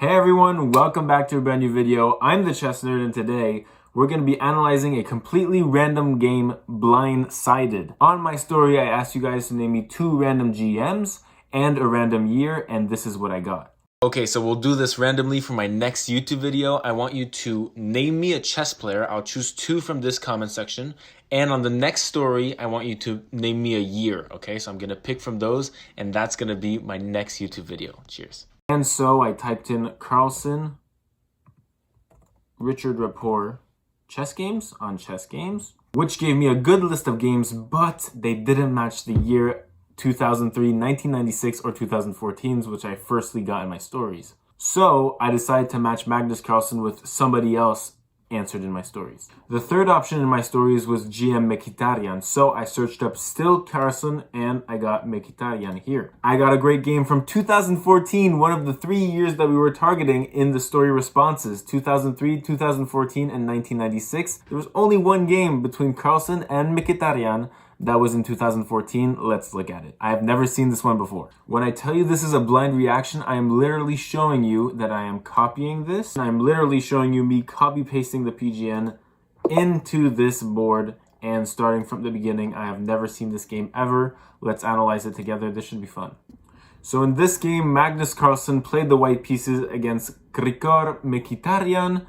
Hey everyone, welcome back to a brand new video. I'm the Chess Nerd, and today we're going to be analyzing a completely random game, Blindsided. On my story, I asked you guys to name me 2 random GMs and a random year, and this is what I got. Okay, so we'll do this randomly for my next YouTube video. I want you to name me a chess player. I'll choose 2 from this comment section. And on the next story, I want you to name me a year, okay? So I'm going to pick from those, and that's going to be my next YouTube video. Cheers. And so I typed in Carlsen, Richard Rapport, chess games on chess games, which gave me a good list of games, but they didn't match the year 2003, 1996, or 2014's, which I firstly got in my stories. So I decided to match Magnus Carlsen with somebody else answered in my stories. The third option in my stories was GM Mkhitaryan, so I searched up still Carlsen and I got Mkhitaryan here. I got a great game from 2014, one of the 3 years that we were targeting in the story responses, 2003, 2014, and 1996. There was only one game between Carlsen and Mkhitaryan. That was in 2014. Let's look at it. I have never seen this one before. When I tell you this is a blind reaction, I am literally showing you that I am copying this. I'm literally showing you me copy pasting the PGN into this board and starting from the beginning. I have never seen this game ever. Let's analyze it together. This should be fun. So in this game, Magnus Carlsen played the white pieces against Grigor Mkhitaryan.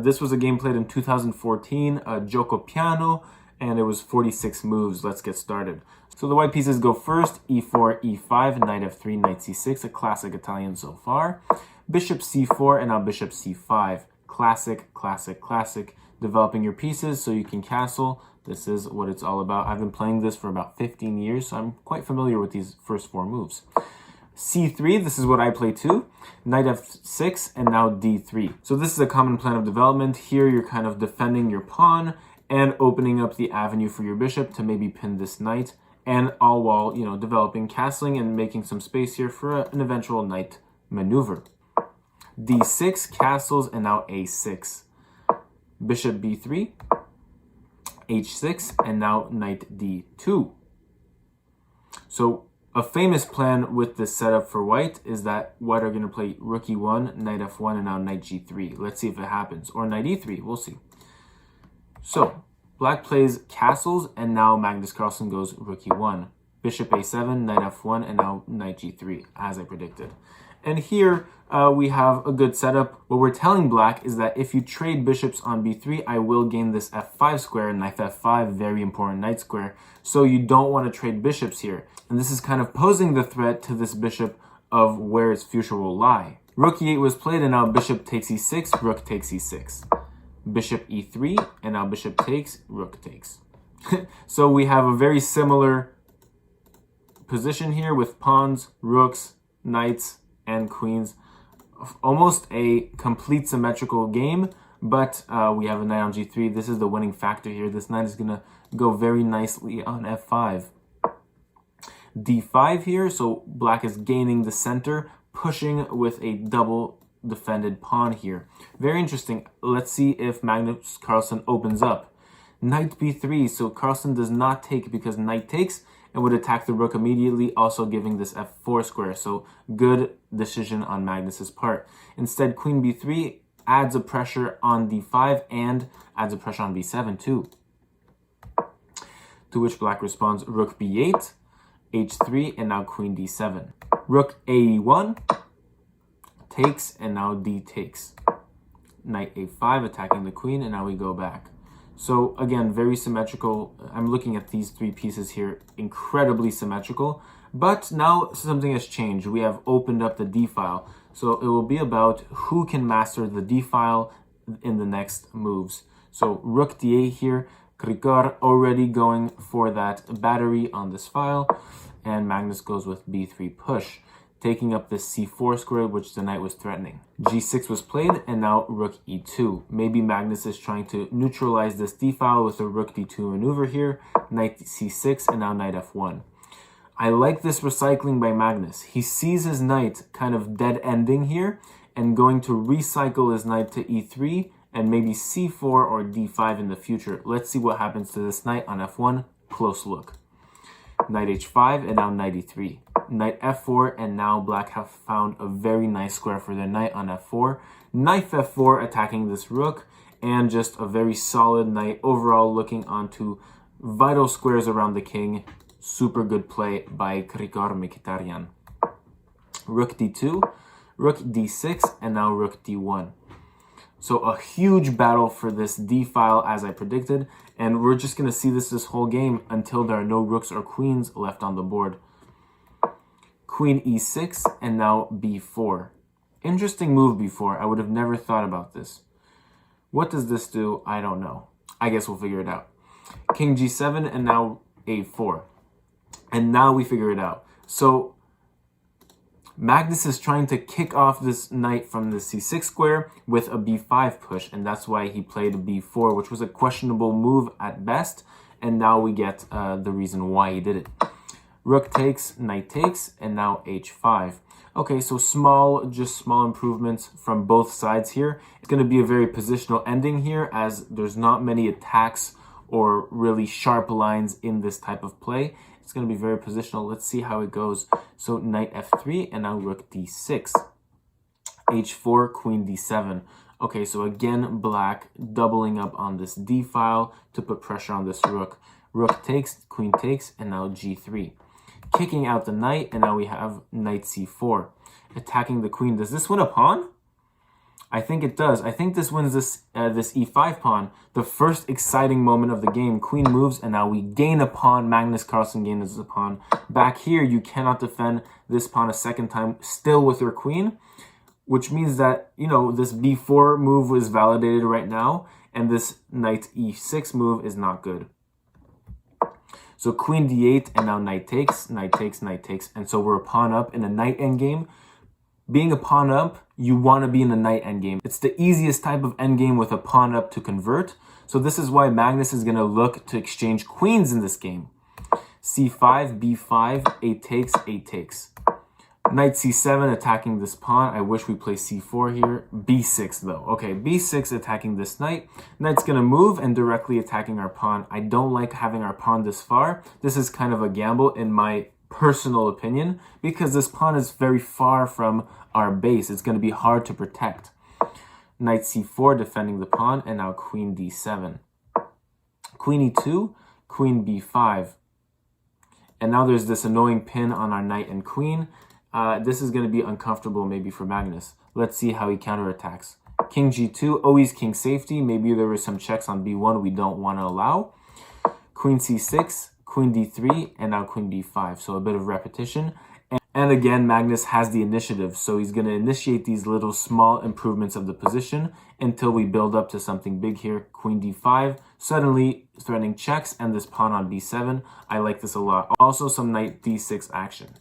This was a game played in 2014, Gioco Piano, and it was 46 moves. Let's get started. So the white pieces go first, e4, e5, knight f3, knight c6, a classic Italian so far. Bishop c4, and now bishop c5. Classic, classic, classic. Developing your pieces so you can castle. This is what it's all about. I've been playing this for about 15 years, so I'm quite familiar with these first 4 moves. c3, this is what I play too. Knight f6, and now d3. So this is a common plan of development. Here you're kind of defending your pawn and opening up the avenue for your bishop to maybe pin this knight, and all while, developing castling and making some space here for an eventual knight maneuver. d6, castles, and now a6. Bishop b3, h6, and now knight d2. So a famous plan with this setup for white is that white are going to play rook e1, knight f1, and now knight g3. Let's see if it happens. Or knight e3, we'll see. So, black plays castles, and now Magnus Carlsen goes rook e1. Bishop a7, knight f1, and now knight g3, as I predicted. And here, we have a good setup. What we're telling black is that if you trade bishops on b3, I will gain this f5 square, knight f5, very important knight square. So you don't want to trade bishops here. And this is kind of posing the threat to this bishop of where its future will lie. Rook e8 was played, and now bishop takes e6, rook takes e6. Bishop e3, and now bishop takes, rook takes. So we have a very similar position here with pawns, rooks, knights, and queens. Almost a complete symmetrical game, but we have a knight on g3. This is the winning factor here. This knight is going to go very nicely on f5. d5 here, so black is gaining the center, pushing with a double defended pawn here. Very interesting. Let's see if Magnus Carlsen opens up. Knight b3, so Carlsen does not take because knight takes and would attack the rook immediately, also giving this f4 square. So good decision on Magnus's part. Instead, queen b3 adds a pressure on d5 and adds a pressure on b7 too. To which black responds rook b8, h3, and now queen d7. Rook a1, takes, and now d takes. Knight a5 attacking the queen, and now we go back. So again, very symmetrical. I'm looking at these 3 pieces here, incredibly symmetrical. But now something has changed. We have opened up the d file. So it will be about who can master the d file in the next moves. So rook d8 here. Grigor already going for that battery on this file. And Magnus goes with b3 push, taking up this c4 square, which the knight was threatening. g6 was played, and now rook e2. Maybe Magnus is trying to neutralize this d-file with a rook d2 maneuver here. Knight c6, and now knight f1. I like this recycling by Magnus. He sees his knight kind of dead-ending here, and going to recycle his knight to e3, and maybe c4 or d5 in the future. Let's see what happens to this knight on f1. Close look. Knight h5, and now knight e3. Knight f4, and now black have found a very nice square for their knight on f4. Knight f4 attacking this rook, and just a very solid knight overall, looking onto vital squares around the king. Super good play by Grigor Mkhitaryan. Rook d2, rook d6, and now rook d1. So a huge battle for this d-file as I predicted, and we're just going to see this whole game until there are no rooks or queens left on the board. Queen e6, and now b4. Interesting move b4. I would have never thought about this. What does this do? I don't know. I guess we'll figure it out. King g7, and now a4. And now we figure it out. So Magnus is trying to kick off this knight from the c6 square with a b5 push, and that's why he played b4, which was a questionable move at best, and now we get the reason why he did it. Rook takes, knight takes, and now h5. Okay, so just small improvements from both sides here. It's going to be a very positional ending here, as there's not many attacks or really sharp lines in this type of play. It's going to be very positional. Let's see how it goes. So knight f3, and now rook d6. h4, queen d7. Okay, so again, black doubling up on this d-file to put pressure on this rook. Rook takes, queen takes, and now g3. Kicking out the knight, and now we have knight c4. Attacking the queen. Does this win a pawn? I think it does. I think this wins this e5 pawn. The first exciting moment of the game. Queen moves, and now we gain a pawn. Magnus Carlsen gains a pawn. Back here, you cannot defend this pawn a second time, still with your queen, which means that, you know, this b4 move was validated right now, and this knight e6 move is not good. So queen d8, and now knight takes, knight takes, knight takes, and so we're a pawn up in a knight endgame. Being a pawn up, you want to be in a knight endgame. It's the easiest type of endgame with a pawn up to convert. So this is why Magnus is going to look to exchange queens in this game. c5, b5, a takes. Knight c7 attacking this pawn. I wish we play c4 here. b6 though. Okay, b6 attacking this knight. Knight's going to move and directly attacking our pawn. I don't like having our pawn this far. This is kind of a gamble in my personal opinion, because this pawn is very far from our base. It's going to be hard to protect. Knight c4 defending the pawn, and now queen d7. Queen e2, queen b5. And now there's this annoying pin on our knight and queen. This is going to be uncomfortable maybe for Magnus. Let's see how he counterattacks. King g2, always king safety. Maybe there were some checks on b1 we don't want to allow. Queen c6, queen d3, and now queen d5. So a bit of repetition. And again, Magnus has the initiative. So he's going to initiate these little small improvements of the position until we build up to something big here. Queen d5, suddenly threatening checks, and this pawn on b7. I like this a lot. Also some knight d6 action.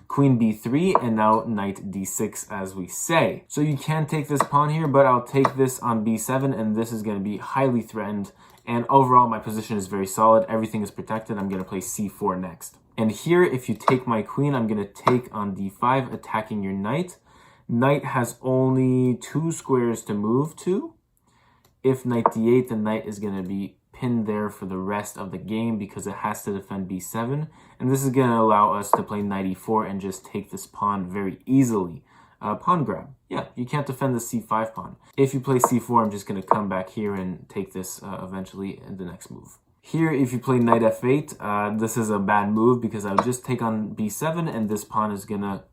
Queen b3, and now knight d6, as we say. So you can take this pawn here, but I'll take this on b7, and this is going to be highly threatened. And overall, my position is very solid. Everything is protected. I'm going to play c4 next. And here, if you take my queen, I'm going to take on d5, attacking your knight. Knight has only 2 squares to move to. If knight d8, the knight is going to be pinned there for the rest of the game because it has to defend b7. And this is going to allow us to play knight e4 and just take this pawn very easily. Pawn grab. Yeah, you can't defend the c5 pawn. If you play c4, I'm just going to come back here and take this eventually in the next move. Here, if you play knight f8, this is a bad move because I would just take on b7 and this pawn is going to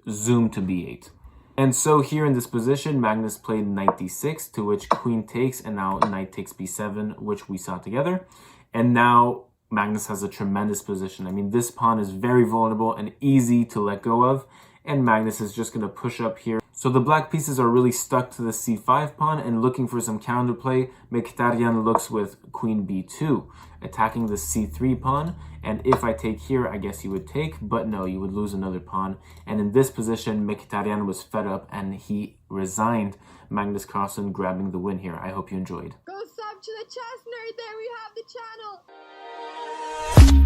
zoom to b8. And so here in this position, Magnus played knight d6, to which queen takes, and now knight takes b7, which we saw together. And now Magnus has a tremendous position. I mean, this pawn is very vulnerable and easy to let go of, and Magnus is just going to push up here. So the black pieces are really stuck to the c5 pawn and looking for some counterplay. Mkhitaryan looks with queen b2, attacking the c3 pawn. And if I take here, I guess you would take, but no, you would lose another pawn. And in this position, Mkhitaryan was fed up and he resigned. Magnus Carlsen grabbing the win here. I hope you enjoyed. Go sub to the chess nerd, there we have the channel.